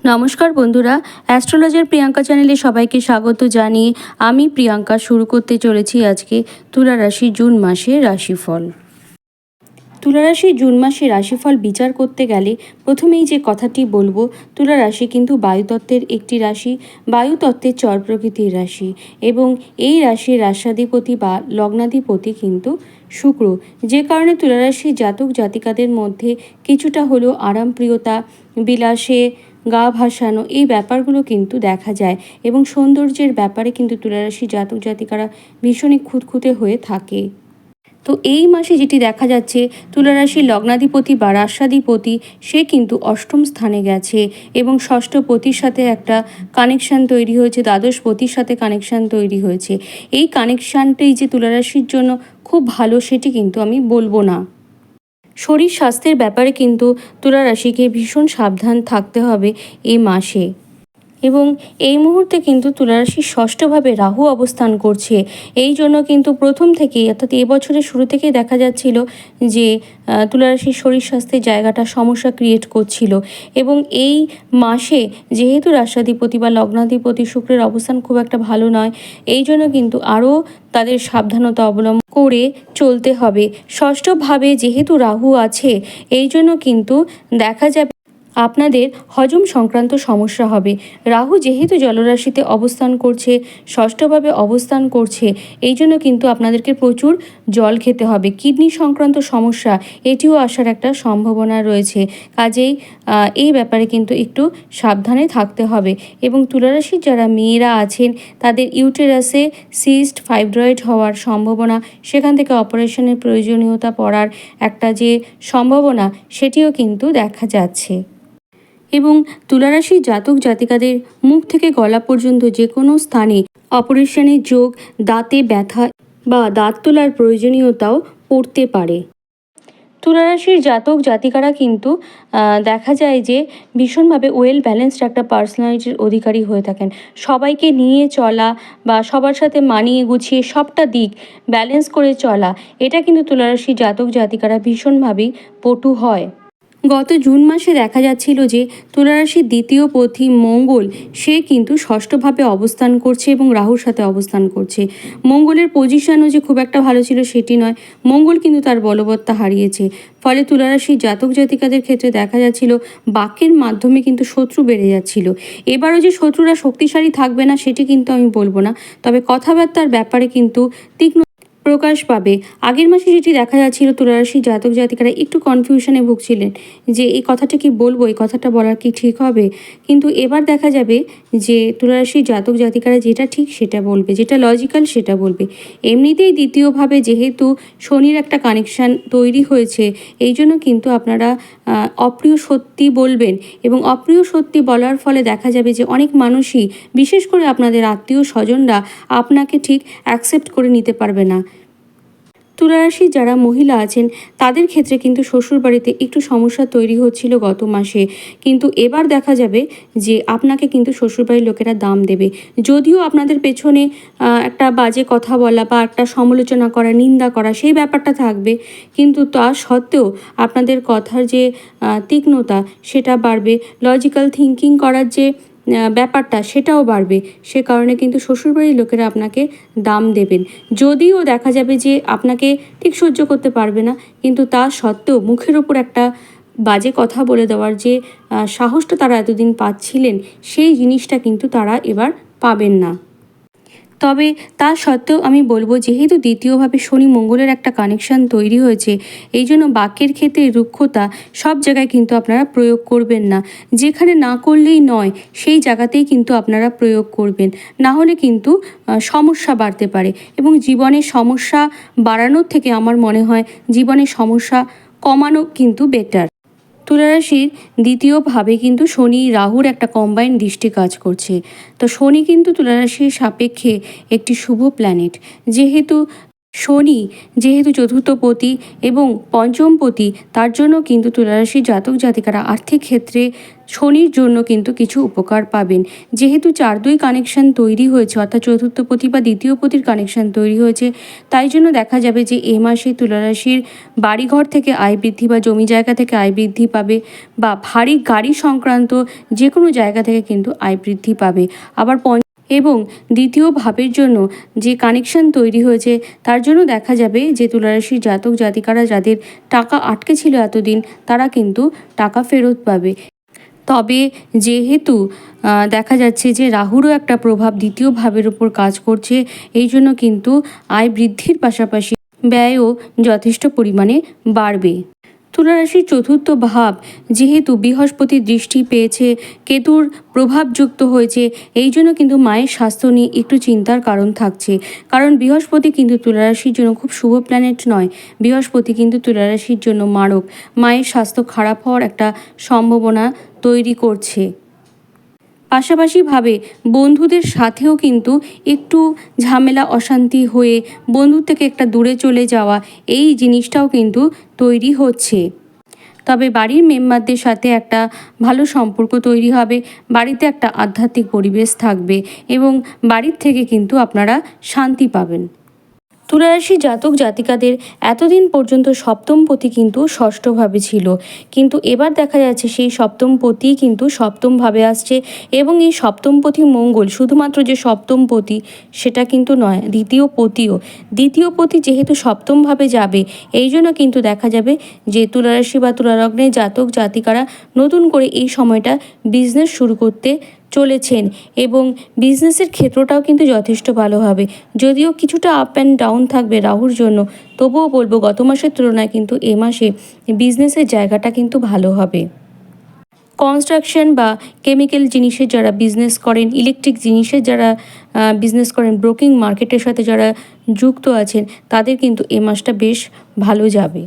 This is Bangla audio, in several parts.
নমস্কার বন্ধুরা, অ্যাস্ট্রোলজার প্রিয়াঙ্কা চ্যানেলে সবাইকে স্বাগত জানিয়ে আমি প্রিয়াঙ্কা শুরু করতে চলেছি আজকে তুলা রাশি জুন মাসের রাশিফল। তুলা রাশি জুন মাসে রাশিফল বিচার করতে গেলে প্রথমেই যে কথাটি বলবো, তুলা রাশি কিন্তু বায়ুতত্ত্বের একটি রাশি, বায়ুতত্ত্বের চর প্রকৃতির রাশি এবং এই রাশির রাশাধিপতি বা লগ্নাধিপতি কিন্তু শুক্র, যে কারণে তুলা রাশির জাতক জাতিকাদের মধ্যে কিছুটা হলেও আরামপ্রিয়তা, বিলাসে গা ভাসানো এই ব্যাপারগুলো কিন্তু দেখা যায় এবং সৌন্দর্যের ব্যাপারে কিন্তু তুলা রাশির জাতক জাতিকারা ভীষণই খুঁতখুঁতে হয়ে থাকে। তো এই মাসে যেটি দেখা যাচ্ছে, তুলা রাশির লগ্নাধিপতি বা রাশাধিপতি সে কিন্তু অষ্টম স্থানে গেছে এবং ষষ্ঠ পতির সাথে একটা কানেকশান তৈরি হয়েছে, দ্বাদশ পতির সাথে কানেকশান তৈরি হয়েছে। এই কানেকশানটাই যে তুলা রাশির জন্য খুব ভালো সেটি কিন্তু আমি বলবো না। শরীর স্বাস্থ্যের ব্যাপারে কিন্তু তুলা রাশিকে ভীষণ সাবধান থাকতে হবে এই মাসে। এবং এই মুহূর্তে কিন্তু তুলারাশির ষষ্ঠভাবে রাহু অবস্থান করছে। এই জন্য কিন্তু প্রথম থেকেই অর্থাৎ এবছরের শুরু থেকেই দেখা যাচ্ছিল যে তুলারাশির শরীর স্বাস্থ্যের জায়গাটা সমস্যা ক্রিয়েট করছিল এবং এই মাসে যেহেতু রাশাধিপতি বা লগ্নাধিপতি শুক্রের অবস্থান খুব একটা ভালো নয়, এই জন্য কিন্তু আরও তাদের সাবধানতা অবলম্বন করে চলতে হবে। ষষ্ঠভাবে যেহেতু রাহু আছে, এই জন্য কিন্তু দেখা যাবে আপনাদের হজম সংক্রান্ত সমস্যা হবে। রাহু যেহেতু জলরাশিতে অবস্থান করছে, ষষ্ঠভাবে অবস্থান করছে, এই জন্য কিন্তু আপনাদেরকে প্রচুর জল খেতে হবে। কিডনি সংক্রান্ত সমস্যা এটিও আসার একটা সম্ভাবনা রয়েছে। কাজেই এই ব্যাপারে কিন্তু একটু সাবধানে থাকতে হবে। এবং তুলারাশির যারা মেয়েরা আছেন তাদের ইউটেরাসে সিস্ট ফাইব্রয়েড হওয়ার সম্ভাবনা, সেখান থেকে অপারেশনের প্রয়োজনীয়তা পড়ার একটা যে সম্ভাবনা সেটিও কিন্তু দেখা যাচ্ছে। এবং তুলারাশির জাতক জাতিকাদের মুখ থেকে গলা পর্যন্ত যে কোনো স্থানে অপারেশনের যোগ, দাঁতে ব্যথা বা দাঁত তোলার প্রয়োজনীয়তাও পড়তে পারে। তুলারাশির জাতক জাতিকারা কিন্তু দেখা যায় যে ভীষণভাবে ওয়েল ব্যালেন্সড একটা পার্সোনালিটির অধিকারী হয়ে থাকেন। সবাইকে নিয়ে চলা বা সবার সাথে মানিয়ে গুছিয়ে সবটা দিক ব্যালেন্স করে চলা, এটা কিন্তু তুলারাশির জাতক জাতিকারা ভীষণভাবেই পটু হয়। গত জুন মাসে দেখা যাচ্ছিল যে তুলারাশির দ্বিতীয় পতি মঙ্গল সে কিন্তু ষষ্ঠভাবে অবস্থান করছে এবং রাহুর সাথে অবস্থান করছে। মঙ্গলের পজিশনও যে খুব একটা ভালো ছিল সেটি নয়, মঙ্গল কিন্তু তার বলবত্তা হারিয়েছে। ফলে তুলারাশির জাতক জাতিকাদের ক্ষেত্রে দেখা যাচ্ছিল বাক্যের মাধ্যমে কিন্তু শত্রু বেড়ে যাচ্ছিল। এবারও যে শত্রুরা শক্তিশালী থাকবে না সেটি কিন্তু আমি বলবো না, তবে কথাবার্তার ব্যাপারে কিন্তু তীক্ষ্ণ প্রকাশ পাবে। আগের মাসে যেটি দেখা যাচ্ছিল তুলারাশির জাতক জাতিকারা একটু কনফিউশনে ভুগছিলেন যে এই কথাটা কি বলবো, এই কথাটা বলার কি ঠিক হবে, কিন্তু এবার দেখা যাবে যে তুলারাশির জাতক জাতিকারা যেটা ঠিক সেটা বলবে, যেটা লজিক্যাল সেটা বলবে। এমনিতেই দ্বিতীয়ভাবে যেহেতু শনির একটা কানেকশান তৈরি হয়েছে, এই জন্য কিন্তু আপনারা অপ্রিয় সত্যি বলবেন এবং অপ্রিয় সত্যি বলার ফলে দেখা যাবে যে অনেক মানুষই, বিশেষ করে আপনাদের আত্মীয় স্বজনরা আপনাকে ঠিক অ্যাকসেপ্ট করে নিতে পারবে না। তুলারাশির যারা মহিলা আছেন তাদের ক্ষেত্রে কিন্তু শ্বশুরবাড়িতে একটু সমস্যা তৈরি হচ্ছিল গত মাসে, কিন্তু এবার দেখা যাবে যে আপনাকে কিন্তু শ্বশুরবাড়ির লোকেরা দাম দেবে। যদিও আপনাদের পেছনে একটা বাজে কথা বলা বা একটা সমালোচনা করা, নিন্দা করা সেই ব্যাপারটা থাকবে, কিন্তু তা সত্ত্বেও আপনাদের কথার যে তীক্ষ্ণতা সেটা বাড়বে, লজিক্যাল থিঙ্কিং করার যে ব্যাপারটা সেটাও বাড়বে। সে কারণে কিন্তু শ্বশুরবাড়ির লোকেরা আপনাকে দাম দেবেন। যদিও দেখা যাবে যে আপনাকে ঠিক সহ্য করতে পারবে না, কিন্তু তা সত্ত্বেও মুখের ওপর একটা বাজে কথা বলে দেওয়ার যে সাহসটা তারা এতদিন পাচ্ছিলেন, সেই জিনিসটা কিন্তু তারা এবার পাবেন না। তবে তা সত্ত্বেও আমি বলবো, যেহেতু দ্বিতীয়ভাবে শনি মঙ্গলের একটা কানেকশান তৈরি হয়েছে, এই জন্য বাক্যের ক্ষেত্রে রুক্ষতা সব জায়গায় কিন্তু আপনারা প্রয়োগ করবেন না। যেখানে না করলেই নয় সেই জায়গাতেই কিন্তু আপনারা প্রয়োগ করবেন, না হলে কিন্তু সমস্যা বাড়তে পারে। এবং জীবনের সমস্যা বাড়ানোর থেকে আমার মনে হয় জীবনের সমস্যা কমানো কিন্তু বেটার। তুলারাশির দ্বিতীয়ভাবে কিন্তু শনি রাহুর একটা কম্বাইন্ড দৃষ্টি কাজ করছে। তো শনি কিন্তু তুলারাশির সাপেক্ষে একটি শুভ প্ল্যানেট, যেহেতু শনি যেহেতু চতুর্থপতি এবং পঞ্চমপতি, তার জন্য কিন্তু তুলারাশির জাতক জাতিকারা আর্থিক ক্ষেত্রে শনির জন্য কিন্তু কিছু উপকার পাবেন। যেহেতু 4-2 কানেকশন তৈরি হয়েছে, অর্থাৎ চতুর্থপতি বা দ্বিতীয়পতির কানেকশন তৈরি হয়েছে, তাই জন্য দেখা যাবে যে এ মাসে তুলারাশির বাড়িঘর থেকে আয় বৃদ্ধি বা জমি জায়গা থেকে আয় বৃদ্ধি পাবে, বা ভারী গাড়ি সংক্রান্ত যে কোনো জায়গা থেকে কিন্তু আয় বৃদ্ধি পাবে। আবার এবং দ্বিতীয় ভাবের জন্য যে কানেকশন তৈরি হয়েছে, তার জন্য দেখা যাবে যে তুলারাশির জাতক জাতিকারা যাদের টাকা আটকে ছিল এতদিন, তারা কিন্তু টাকা ফেরত পাবে। তবে যেহেতু দেখা যাচ্ছে যে রাহুরও একটা প্রভাব দ্বিতীয় ভাবের উপর কাজ করছে, এই জন্য কিন্তু আয় বৃদ্ধির পাশাপাশি ব্যয়ও যথেষ্ট পরিমাণে বাড়বে। তুলারাশির চতুর্থ ভাব যেহেতু বৃহস্পতির দৃষ্টি পেয়েছে, কেতুর প্রভাবযুক্ত হয়েছে, এই জন্য কিন্তু মায়ের স্বাস্থ্য নিয়ে একটু চিন্তার কারণ থাকছে। কারণ বৃহস্পতি কিন্তু তুলারাশির জন্য খুব শুভ প্ল্যানেট নয়, বৃহস্পতি কিন্তু তুলারাশির জন্য মারক। মায়ের স্বাস্থ্য খারাপ হওয়ার একটা সম্ভাবনা তৈরি করছে। পাশাপাশিভাবে বন্ধুদের সাথেও কিন্তু একটু ঝামেলা অশান্তি হয়ে বন্ধুর থেকে একটা দূরে চলে যাওয়া, এই জিনিসটাও কিন্তু তৈরি হচ্ছে। তবে বাড়ির মেম্বারদের সাথে একটা ভালো সম্পর্ক তৈরি হবে, বাড়িতে একটা আধ্যাত্মিক পরিবেশ থাকবে এবং বাড়ির থেকে কিন্তু আপনারা শান্তি পাবেন। তুলারাশি জাতক জাতিকাদের এতদিন পর্যন্ত সপ্তমপতি কিন্তু ষষ্ঠভাবে ছিল, কিন্তু এবার দেখা যাচ্ছে সেই সপ্তমপতি কিন্তু সপ্তমভাবে আসছে, এবং এই সপ্তমপতি মঙ্গল শুধুমাত্র যে সপ্তমপতি সেটা কিন্তু নয়, দ্বিতীয়পতি যেহেতু সপ্তমভাবে যাবে, এই জন্য কিন্তু দেখা যাবে যে তুলারাশি বা তুলালগ্নের জাতক জাতিকারা নতুন করে এই সময়টা বিজনেস শুরু করতে চলেছেন, এবং বিজনেসের ক্ষেত্রটাও কিন্তু যথেষ্ট ভালো হবে। যদিও কিছুটা আপ অ্যান্ড ডাউন থাকবে রাহুর জন্য, তবুও বলবো গত মাসের তুলনায় কিন্তু এ মাসে বিজনেসের জায়গাটা কিন্তু ভালো হবে। কনস্ট্রাকশন বা কেমিক্যাল জিনিসের যারা বিজনেস করেন, ইলেকট্রিক জিনিসের যারা বিজনেস করেন, ব্রোকিং মার্কেটের সাথে যারা যুক্ত আছেন, তাদের কিন্তু এ মাসটা বেশ ভালো যাবে।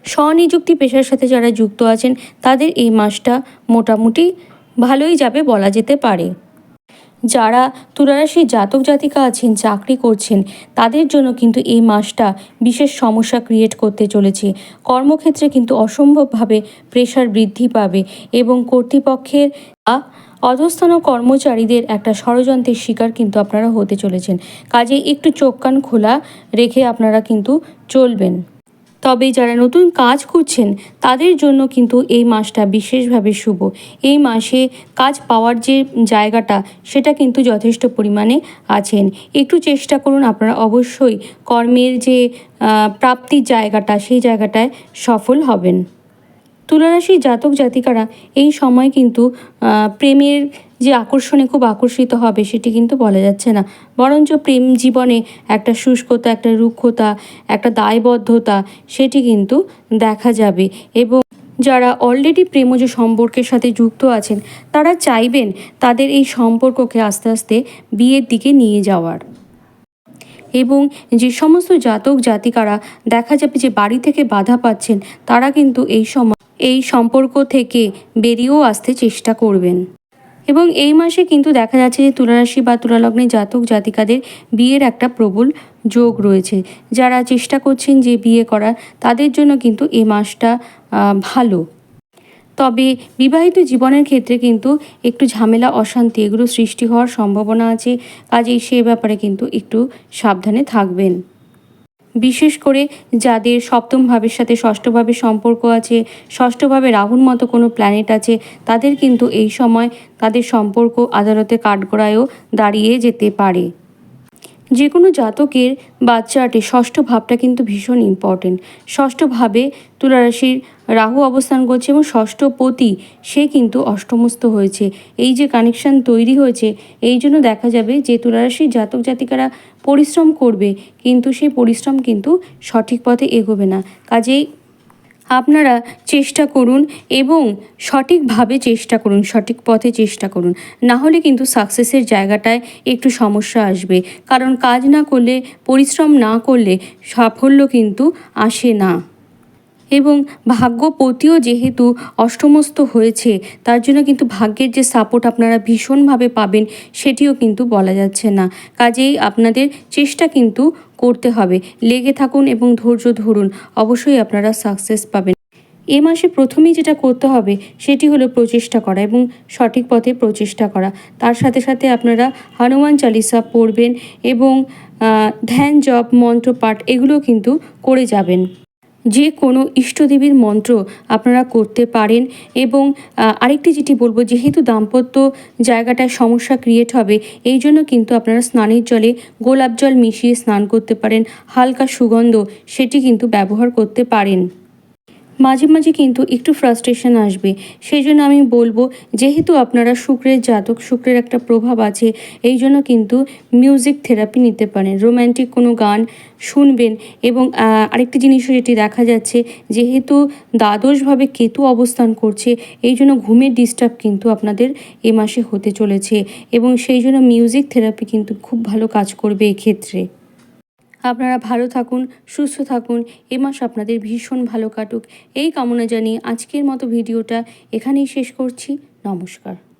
স্বনিযুক্তি পেশার সাথে যারা যুক্ত আছেন, তাদের এই মাসটা মোটামুটি ভালোই যাবে বলা যেতে পারে। যারা তুলারাশির জাতক জাতিকা আছেন, চাকরি করছেন, তাদের জন্য কিন্তু এই মাসটা বিশেষ সমস্যা ক্রিয়েট করতে চলেছে। কর্মক্ষেত্রে কিন্তু অসম্ভবভাবে প্রেশার বৃদ্ধি পাবে, এবং কর্তৃপক্ষের অধস্তন কর্মচারীদের একটা ষড়যন্ত্রের শিকার কিন্তু আপনারা হতে চলেছেন। কাজেই একটু চোখ কান খোলা রেখে আপনারা কিন্তু চলবেন। তবে যারা নতুন কাজ করছেন, তাদের জন্য কিন্তু এই মাসটা বিশেষভাবে শুভ। এই মাসে কাজ পাওয়ার যে জায়গাটা, সেটা কিন্তু যথেষ্ট পরিমাণে আছেন। একটু চেষ্টা করুন, আপনারা অবশ্যই কর্মের যে প্রাপ্তির জায়গাটা, সেই জায়গাটায় সফল হবেন। তুলারাশির জাতক জাতিকারা এই সময় কিন্তু প্রেমের যে আকর্ষণে খুব আকর্ষিত হবে সেটি কিন্তু বলা যাচ্ছে না, বরঞ্চ প্রেম জীবনে একটা শুষ্কতা, একটা রুক্ষতা, একটা দায়বদ্ধতা, সেটি কিন্তু দেখা যাবে। এবং যারা অলরেডি প্রেমজ সম্পর্কের সাথে যুক্ত আছেন, তারা চাইবেন তাদের এই সম্পর্ককে আস্তে আস্তে বিয়ের দিকে নিয়ে যাওয়ার। এবং যে সমস্ত জাতক জাতিকারা দেখা যাবে যে বাড়ি থেকে বাধা পাচ্ছেন, তারা কিন্তু এই সময় এই সম্পর্ক থেকে বেরিয়েও আসতে চেষ্টা করবেন। এবং এই মাসে কিন্তু দেখা যাচ্ছে যে তুলারাশি বা তুলালগ্নের জাতক জাতিকাদের বিয়ের একটা প্রবল যোগ রয়েছে। যারা চেষ্টা করছেন যে বিয়ে করার, তাদের জন্য কিন্তু এই মাসটা ভালো। তবে বিবাহিত জীবনের ক্ষেত্রে কিন্তু একটু ঝামেলা অশান্তি এগুলো সৃষ্টি হওয়ার সম্ভাবনা আছে, কাজেই সে ব্যাপারে কিন্তু একটু সাবধানে থাকবেন। বিশেষ করে যাদের সপ্তম ভাবের সাথে ষষ্ঠভাবে সম্পর্ক আছে, ষষ্ঠভাবে রাহুর মতো কোনো প্ল্যানেট আছে, তাদের কিন্তু এই সময় তাদের সম্পর্ক আদালতে কাঠগড়ায়ও দাঁড়িয়ে যেতে পারে। যে কোনো জাতকের বাচ্চাটে ষষ্ঠ ভাবটা কিন্তু ভীষণ ইম্পর্টেন্ট। ষষ্ঠ ভাবে তুলারাশির রাহু অবস্থান করছে, এবং ষষ্ঠপতি সে কিন্তু অষ্টমস্থ হয়েছে। এই যে কানেকশান তৈরি হয়েছে, এই জন্য দেখা যাবে যে তুলারাশির জাতক জাতিকারা পরিশ্রম করবে, কিন্তু সেই পরিশ্রম কিন্তু সঠিক পথে এগোবে না। কাজেই আপনারা চেষ্টা করুন এবং সঠিকভাবে চেষ্টা করুন, সঠিক পথে চেষ্টা করুন, না হলে কিন্তু সাকসেসের জায়গাটায় একটু সমস্যা আসবে। কারণ কাজ না করলে, পরিশ্রম না করলে সাফল্য কিন্তু আসে না। এবং ভাগ্যপতিও যেহেতু অষ্টমস্ত হয়েছে, তার জন্য কিন্তু ভাগ্যের যে সাপোর্ট আপনারা ভীষণভাবে পাবেন সেটিও কিন্তু বলা যাচ্ছে না। কাজেই আপনাদের চেষ্টা কিন্তু করতে হবে, লেগে থাকুন এবং ধৈর্য ধরুন, অবশ্যই আপনারা সাকসেস পাবেন। এ মাসে প্রথমেই যেটা করতে হবে সেটি হলো প্রচেষ্টা করা এবং সঠিক পথে প্রচেষ্টা করা। তার সাথে সাথে আপনারা হনুমান চালিসা পড়বেন এবং ধ্যান জপ মন্ত্রপাঠ এগুলো কিন্তু করে যাবেন। যে কোনো ইষ্টদেবীর মন্ত্র আপনারা করতে পারেন এবং আরেকটি যেটি বলবো, যেহেতু দাম্পত্য জায়গাটায় সমস্যা ক্রিয়েট হবে, এই জন্য কিন্তু আপনারা স্নানের জলে গোলাপ জল মিশিয়ে স্নান করতে পারেন, হালকা সুগন্ধ সেটি কিন্তু ব্যবহার করতে পারেন। মাঝে মাঝে কিন্তু একটু ফ্রাস্ট্রেশন আসবে, সেই জন্য আমি বলবো, যেহেতু আপনারা শুক্রের জাতক, শুক্রের একটা প্রভাব আছে, এই জন্য কিন্তু মিউজিক থেরাপি নিতে পারেন, রোম্যান্টিক কোনো গান শুনবেন। এবং আরেকটি জিনিসও যেটি দেখা যাচ্ছে, যেহেতু দ্বাদশভাবে কেতু অবস্থান করছে, এই জন্য ঘুমের ডিস্টার্ব কিন্তু আপনাদের এ মাসে হতে চলেছে এবং সেই জন্য মিউজিক থেরাপি কিন্তু খুব ভালো কাজ করবে এক্ষেত্রে। আপনারা ভালো থাকুন, সুস্থ থাকুন, এ মাস আপনাদের ভীষণ ভালো কাটুক এই কামনা জানিয়ে আজকের মতো ভিডিওটা এখানেই শেষ করছি। নমস্কার।